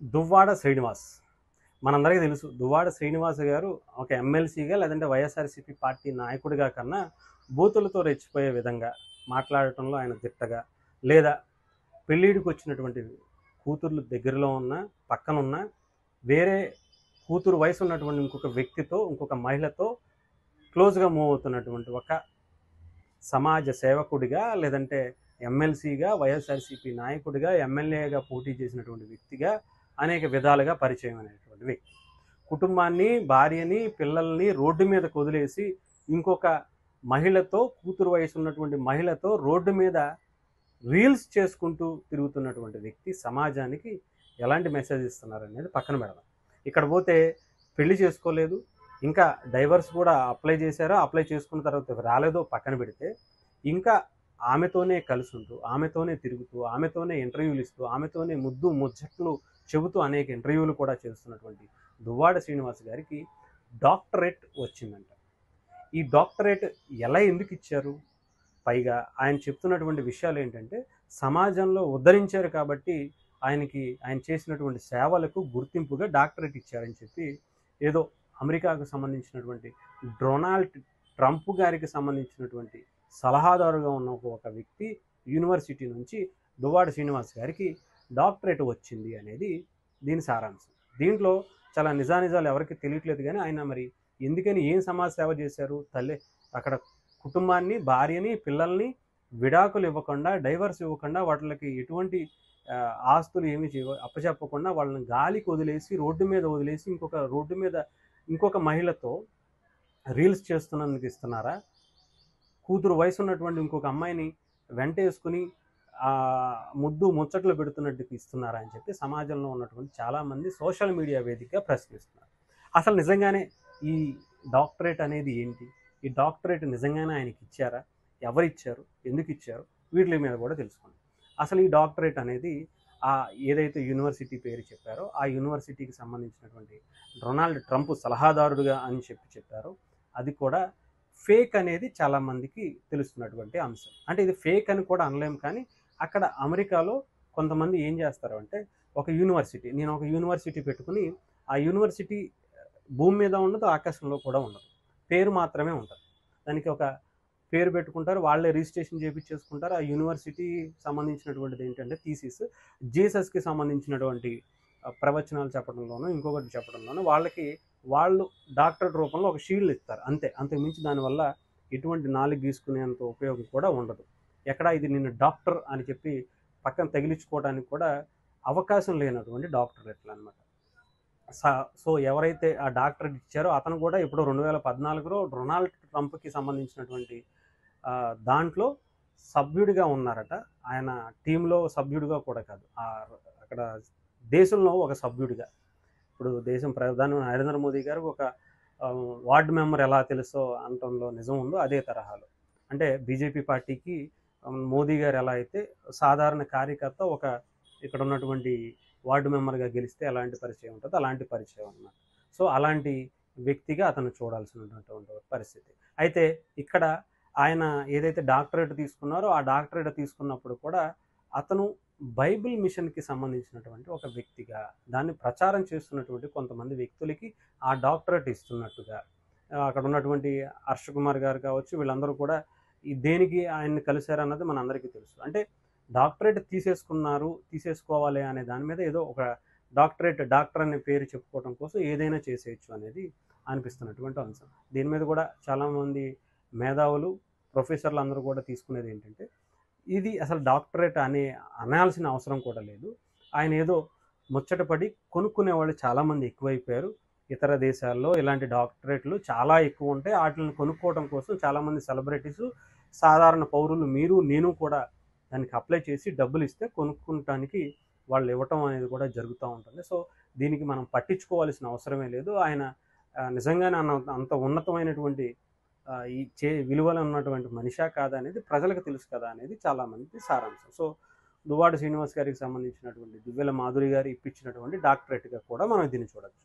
దువ్వాడ శ్రీనివాస్ మనందరికీ తెలుసు. దువ్వాడ శ్రీనివాస్ గారు ఒక ఎమ్మెల్సీగా లేదంటే వైఎస్ఆర్సీపీ పార్టీ నాయకుడిగా కన్నా బూతులతో రెచ్చిపోయే విధంగా మాట్లాడటంలో ఆయన దిట్టగా, లేదా పెళ్ళిడికి వచ్చినటువంటి కూతుర్లు దగ్గరలో ఉన్న పక్కనున్న వేరే కూతురు వయసు ఉన్నటువంటి ఇంకొక వ్యక్తితో ఇంకొక మహిళతో క్లోజ్గా మూవ్ అవుతున్నటువంటి ఒక సమాజ సేవకుడిగా లేదంటే ఎమ్మెల్సీగా వైఎస్ఆర్సీపీ నాయకుడిగా ఎమ్మెల్యేగా పోటీ చేసినటువంటి వ్యక్తిగా అనేక విధాలుగా పరిచయం అనేటువంటి వ్యక్తి. కుటుంబాన్ని, భార్యని, పిల్లల్ని రోడ్డు మీద వదిలేసి ఇంకొక మహిళతో, కూతురు వయసు ఉన్నటువంటి మహిళతో రోడ్డు మీద రీల్స్ చేసుకుంటూ తిరుగుతున్నటువంటి వ్యక్తి సమాజానికి ఎలాంటి మెసేజ్ ఇస్తున్నారనేది పక్కన పెడదాం. ఇక్కడ పోతే పెళ్లి చేసుకోలేదు, ఇంకా డైవర్స్ కూడా అప్లై చేశారో, అప్లై చేసుకున్న తర్వాత రాలేదో పక్కన పెడితే, ఇంకా ఆమెతోనే కలిసి ఉంటూ, ఆమెతోనే తిరుగుతూ, ఆమెతోనే ఇంటర్వ్యూలు ఇస్తూ, ఆమెతోనే ముద్దు ముచ్చట్లు చెబుతూ అనేక ఇంటర్వ్యూలు కూడా చేస్తున్నటువంటి దువ్వాడ శ్రీనివాస్ గారికి డాక్టరేట్ వచ్చిందంట. ఈ డాక్టరేట్ ఎలా ఎందుకు ఇచ్చారు? పైగా ఆయన చెప్తున్నటువంటి విషయాలు ఏంటంటే, సమాజంలో ఉద్ధరించారు కాబట్టి ఆయన చేసినటువంటి సేవలకు గుర్తింపుగా డాక్టరేట్ ఇచ్చారని చెప్పి, ఏదో అమెరికాకు సంబంధించినటువంటి డొనాల్డ్ ట్రంప్ గారికి సంబంధించినటువంటి సలహాదారుగా ఉన్న ఒక వ్యక్తి యూనివర్సిటీ నుంచి దువ్వాడ శ్రీనివాస్ గారికి డాక్టరేట్ వచ్చింది అనేది దీని సారాంశం. దీంట్లో చాలా నిజానిజాలు ఎవరికి తెలియట్లేదు, కానీ ఆయన మరి ఎందుకని ఏం సమాజ సేవ చేశారు? అక్కడ కుటుంబాన్ని, భార్యని, పిల్లల్ని విడాకులు ఇవ్వకుండా, డైవర్స్ ఇవ్వకుండా, వాటికి ఎటువంటి ఆస్తులు ఏమీ అప్పచెప్పకుండా వాళ్ళని గాలికి వదిలేసి, రోడ్డు మీద వదిలేసి ఇంకొక మహిళతో రీల్స్ చేస్తున్నందుకు ఇస్తున్నారా? కూతురు వయసు ఉన్నటువంటి ఇంకొక అమ్మాయిని వెంటేసుకుని ముద్దు ముచ్చట్లు పెడుతున్నట్టు ఇస్తున్నారా అని చెప్పి సమాజంలో ఉన్నటువంటి చాలామంది సోషల్ మీడియా వేదికగా ప్రశ్నిస్తున్నారు. అసలు నిజంగానే ఈ డాక్టరేట్ అనేది ఏంటి? ఈ డాక్టరేట్ నిజంగానే ఆయనకి ఇచ్చారా? ఎవరిచ్చారు? ఎందుకు ఇచ్చారు? వీటి మీద కూడా తెలుసుకోండి. అసలు ఈ డాక్టరేట్ అనేది ఏదైతే యూనివర్సిటీ పేరు చెప్పారో ఆ యూనివర్సిటీకి సంబంధించినటువంటి డొనాల్డ్ ట్రంప్ సలహాదారుడుగా అని చెప్పారో అది కూడా ఫేక్ అనేది చాలామందికి తెలుస్తున్నటువంటి అంశం. అంటే ఇది ఫేక్ అని కూడా అనలేం, కానీ అక్కడ అమెరికాలో కొంతమంది ఏం చేస్తారు అంటే, నేను ఒక యూనివర్సిటీ పెట్టుకుని, ఆ యూనివర్సిటీ భూమి మీద ఉండదు, ఆకాశంలో కూడా ఉండదు, పేరు మాత్రమే ఉంటుంది. దానికి ఒక పేరు పెట్టుకుంటారు, వాళ్ళే రిజిస్ట్రేషన్ చేయించేసుకుంటారు. ఆ యూనివర్సిటీ సంబంధించినటువంటిది ఏంటంటే థీసిస్, జీసస్కి సంబంధించినటువంటి ప్రవచనాలు చెప్పడంలోనూ ఇంకొకటి చెప్పడంలోనూ వాళ్ళు డాక్టరేట్ రూపంలో ఒక షీల్డ్ ఇస్తారు, అంతకుమించి దానివల్ల ఎటువంటి నాలుగు గీసుకునేంత ఉపయోగం కూడా ఉండదు. ఇది నిన్ను డాక్టర్ అని చెప్పి పక్కన తగిలించుకోవడానికి కూడా అవకాశం లేనటువంటి డాక్టరేట్లు అనమాట. సో ఎవరైతే ఆ డాక్టరేట్ ఇచ్చారో అతను కూడా ఇప్పుడు 2014లో డొనాల్డ్ ట్రంప్కి సంబంధించినటువంటి దాంట్లో సభ్యుడిగా ఉన్నారట. ఆయన టీంలో సభ్యుడిగా కూడా కాదు, అక్కడ దేశంలో ఒక సభ్యుడిగా. ఇప్పుడు దేశం ప్రధాని నరేంద్ర మోదీ గారు ఒక వార్డు మెంబర్ ఎలా తెలుసో అనటంలో నిజం ఉందో అదే తరహాలో, అంటే బీజేపీ పార్టీకి మోదీ గారు ఎలా అయితే సాధారణ కార్యకర్త ఇక్కడ ఉన్నటువంటి వార్డు మెంబర్గా గెలిస్తే ఎలాంటి పరిచయం ఉంటుందో అలాంటి పరిచయం అన్నమాట. సో అలాంటి వ్యక్తిగా అతను చూడాల్సినటువంటి పరిస్థితి. అయితే ఇక్కడ ఆయన ఏదైతే డాక్టరేట్ తీసుకున్నారో ఆ డాక్టరేట్ తీసుకున్నప్పుడు కూడా అతను బైబిల్ మిషన్కి సంబంధించినటువంటి ఒక వ్యక్తిగా దాన్ని ప్రచారం చేస్తున్నటువంటి కొంతమంది వ్యక్తులకి ఆ డాక్టరేట్ ఇస్తున్నట్టుగా, అక్కడ ఉన్నటువంటి హర్ష కుమార్ గారు కావచ్చు, వీళ్ళందరూ కూడా దేనికి ఆయన్ని కలిశారన్నది మనందరికీ తెలుసు. అంటే డాక్టరేట్ తీసేసుకోవాలి అనే దాని మీద ఏదో ఒక డాక్టర్ అనే పేరు చెప్పుకోవడం కోసం ఏదైనా చేసేయచ్చు అనేది అనిపిస్తున్నటువంటి అంశం. దీని మీద కూడా చాలామంది మేధావులు, ప్రొఫెసర్లు అందరూ కూడా తీసుకునేది ఏంటంటే, ఇది అసలు డాక్టరేట్ అనాల్సిన అవసరం కూడా లేదు. ఆయన ఏదో ముచ్చటపడి కొనుక్కునే వాళ్ళు చాలామంది ఎక్కువైపోయారు. ఇతర దేశాల్లో ఇలాంటి డాక్టరేట్లు చాలా ఎక్కువ ఉంటాయి. వాటిని కొనుక్కోవడం కోసం చాలామంది సెలబ్రిటీసు, సాధారణ పౌరులు, మీరు నేను కూడా దానికి అప్లై చేసి డబ్బులు ఇస్తే కొనుక్కోవటానికి వాళ్ళు ఇవ్వటం అనేది కూడా జరుగుతూ ఉంటుంది. సో దీనికి మనం పట్టించుకోవాల్సిన అవసరమే లేదు. ఆయన నిజంగానే అంత ఉన్నతమైనటువంటి విలువలు ఉన్నటువంటి మనిషా కాదా అనేది ప్రజలకు తెలుసు కదా అనేది చాలామంది సారాంశం. సో దువ్వాడ శ్రీనివాస్ గారికి సంబంధించినటువంటి దివ్యల మాధురి గారు ఇప్పించినటువంటి డాక్టరేట్గా కూడా మనం దీన్ని చూడవచ్చు.